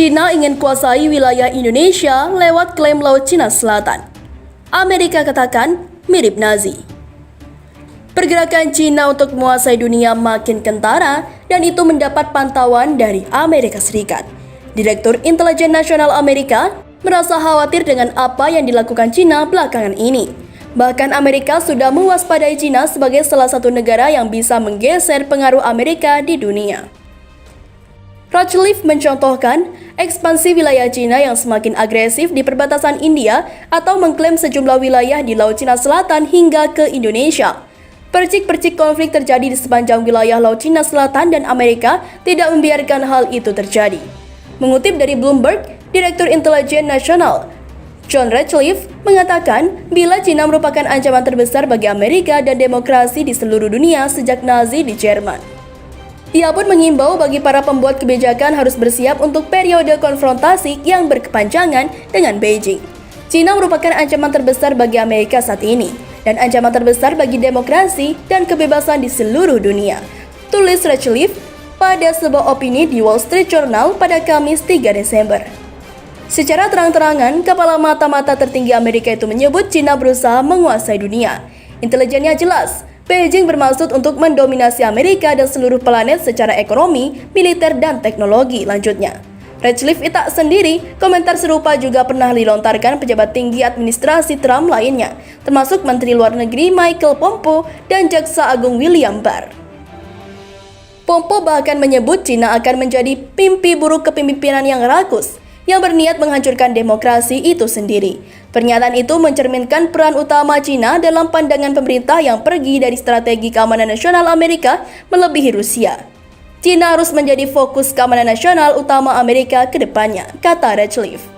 Cina ingin kuasai wilayah Indonesia lewat klaim Laut Cina Selatan. Amerika katakan mirip Nazi. Pergerakan Cina untuk menguasai dunia makin kentara dan itu mendapat pantauan dari Amerika Serikat. Direktur Intelijen Nasional Amerika merasa khawatir dengan apa yang dilakukan Cina belakangan ini. Bahkan Amerika sudah mewaspadai Cina sebagai salah satu negara yang bisa menggeser pengaruh Amerika di dunia. Ratcliffe mencontohkan ekspansi wilayah Cina yang semakin agresif di perbatasan India atau mengklaim sejumlah wilayah di Laut Cina Selatan hingga ke Indonesia. Percik-percik konflik terjadi di sepanjang wilayah Laut Cina Selatan dan Amerika tidak membiarkan hal itu terjadi. Mengutip dari Bloomberg, Direktur Intelijen Nasional John Ratcliffe mengatakan bila Cina merupakan ancaman terbesar bagi Amerika dan demokrasi di seluruh dunia sejak Nazi di Jerman. Ia pun mengimbau bagi para pembuat kebijakan harus bersiap untuk periode konfrontasi yang berkepanjangan dengan Beijing. Cina merupakan ancaman terbesar bagi Amerika saat ini dan ancaman terbesar bagi demokrasi dan kebebasan di seluruh dunia, tulis Ratcliffe pada sebuah opini di Wall Street Journal pada Kamis 3 Desember. Secara terang-terangan, kepala mata-mata tertinggi Amerika itu menyebut Cina berusaha menguasai dunia. Intelijennya jelas, Beijing bermaksud untuk mendominasi Amerika dan seluruh planet secara ekonomi, militer, dan teknologi, lanjutnya. Ratcliffe tak sendiri, komentar serupa juga pernah dilontarkan pejabat tinggi administrasi Trump lainnya, termasuk Menteri Luar Negeri Michael Pompeo dan Jaksa Agung William Barr. Pompeo bahkan menyebut Cina akan menjadi mimpi buruk kepemimpinan yang rakus, yang berniat menghancurkan demokrasi itu sendiri. Pernyataan itu mencerminkan peran utama Cina dalam pandangan pemerintah yang pergi dari strategi keamanan nasional Amerika melebihi Rusia. Cina harus menjadi fokus keamanan nasional utama Amerika ke depannya, kata Ratcliffe.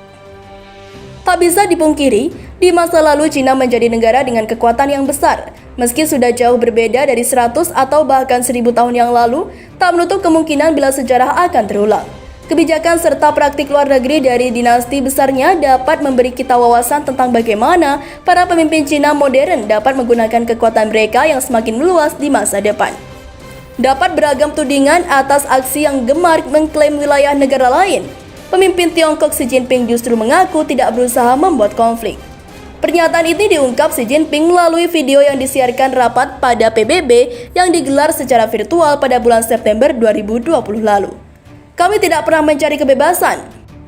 Tak bisa dipungkiri, di masa lalu Cina menjadi negara dengan kekuatan yang besar. Meski sudah jauh berbeda dari 100 atau bahkan 1000 tahun yang lalu, tak menutup kemungkinan bila sejarah akan terulang. Kebijakan serta praktik luar negeri dari dinasti besarnya dapat memberi kita wawasan tentang bagaimana para pemimpin Cina modern dapat menggunakan kekuatan mereka yang semakin meluas di masa depan. Dapat beragam tudingan atas aksi yang gemar mengklaim wilayah negara lain. Pemimpin Tiongkok Xi Jinping justru mengaku tidak berusaha membuat konflik. Pernyataan ini diungkap Xi Jinping melalui video yang disiarkan rapat pada PBB yang digelar secara virtual pada bulan September 2020 lalu. Kami tidak pernah mencari kebebasan.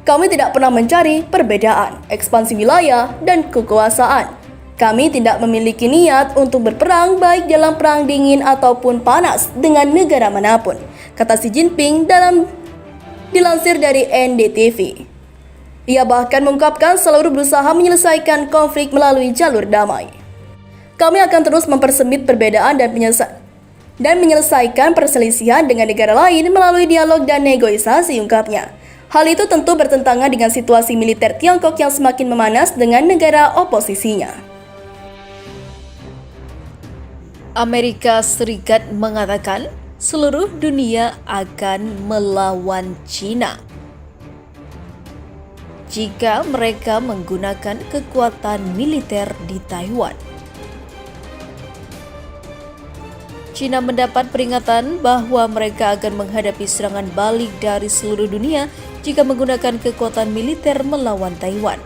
Kami tidak pernah mencari perbedaan, ekspansi wilayah, dan kekuasaan. Kami tidak memiliki niat untuk berperang baik dalam perang dingin ataupun panas dengan negara manapun, kata Xi Jinping dalam dilansir dari NDTV. Ia bahkan mengungkapkan seluruh berusaha menyelesaikan konflik melalui jalur damai. Kami akan terus mempersempit perbedaan dan menyelesaikan perselisihan dengan negara lain melalui dialog dan negosiasi, ungkapnya. Hal itu tentu bertentangan dengan situasi militer Tiongkok yang semakin memanas dengan negara oposisinya. Amerika Serikat mengatakan seluruh dunia akan melawan Cina jika mereka menggunakan kekuatan militer di Taiwan. Cina mendapat peringatan bahwa mereka akan menghadapi serangan balik dari seluruh dunia jika menggunakan kekuatan militer melawan Taiwan.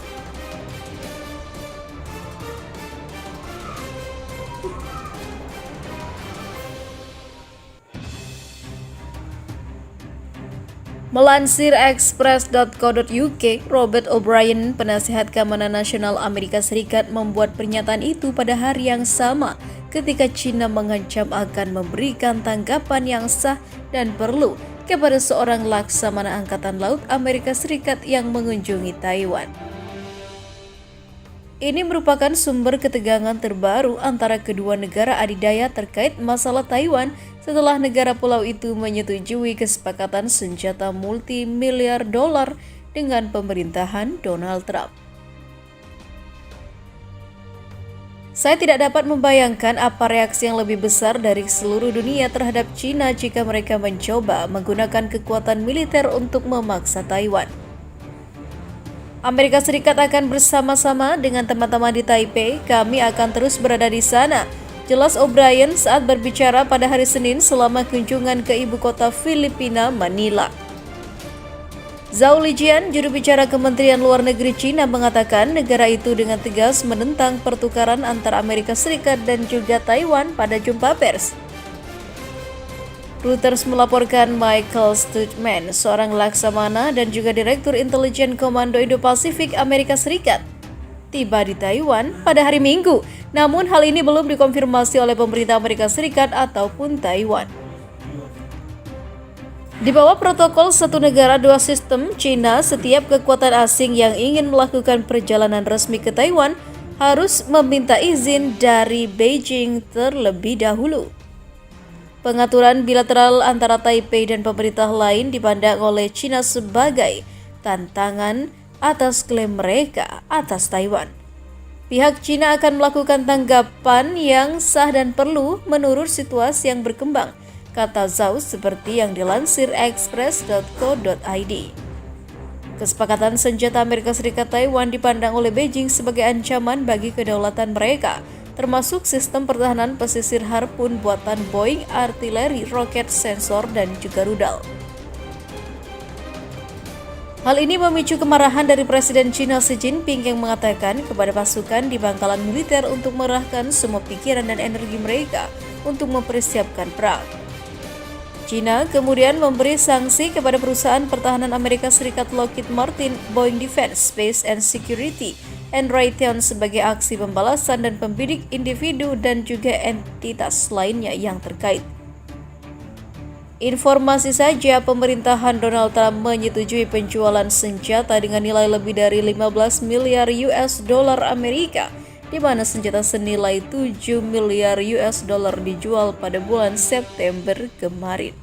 Melansir Express.co.uk, Robert O'Brien, penasihat keamanan nasional Amerika Serikat, membuat pernyataan itu pada hari yang sama ketika Cina mengancam akan memberikan tanggapan yang sah dan perlu kepada seorang laksamana Angkatan Laut Amerika Serikat yang mengunjungi Taiwan. Ini merupakan sumber ketegangan terbaru antara kedua negara adidaya terkait masalah Taiwan setelah negara pulau itu menyetujui kesepakatan senjata multi-miliar dolar dengan pemerintahan Donald Trump. Saya tidak dapat membayangkan apa reaksi yang lebih besar dari seluruh dunia terhadap Cina jika mereka mencoba menggunakan kekuatan militer untuk memaksa Taiwan. Amerika Serikat akan bersama-sama dengan teman-teman di Taipei. Kami akan terus berada di sana, jelas O'Brien saat berbicara pada hari Senin selama kunjungan ke ibu kota Filipina, Manila. Zhao Lijian, juru bicara Kementerian Luar Negeri China, mengatakan negara itu dengan tegas menentang pertukaran antara Amerika Serikat dan juga Taiwan pada jumpa pers. Reuters melaporkan Michael Stutzman, seorang laksamana dan juga Direktur Intelijen Komando Indo-Pasifik Amerika Serikat, tiba di Taiwan pada hari Minggu. Namun hal ini belum dikonfirmasi oleh pemerintah Amerika Serikat ataupun Taiwan. Di bawah protokol satu negara dua sistem, China, setiap kekuatan asing yang ingin melakukan perjalanan resmi ke Taiwan harus meminta izin dari Beijing terlebih dahulu. Pengaturan bilateral antara Taipei dan pemerintah lain dipandang oleh China sebagai tantangan atas klaim mereka atas Taiwan. Pihak China akan melakukan tanggapan yang sah dan perlu menurut situasi yang berkembang, kata Zhao seperti yang dilansir express.co.id. Kesepakatan senjata Amerika Serikat Taiwan dipandang oleh Beijing sebagai ancaman bagi kedaulatan mereka, termasuk sistem pertahanan pesisir Harpoon buatan Boeing, artileri, roket, sensor, dan juga rudal. Hal ini memicu kemarahan dari Presiden China Xi Jinping yang mengatakan kepada pasukan di pangkalan militer untuk mengerahkan semua pikiran dan energi mereka untuk mempersiapkan perang. China kemudian memberi sanksi kepada perusahaan pertahanan Amerika Serikat Lockheed Martin, Boeing Defense, Space and Security, and Raytheon sebagai aksi pembalasan dan membidik individu dan juga entitas lainnya yang terkait. Informasi saja, pemerintahan Donald Trump menyetujui penjualan senjata dengan nilai lebih dari 15 miliar US dollar Amerika, di mana senjata senilai 7 miliar US dollar dijual pada bulan September kemarin.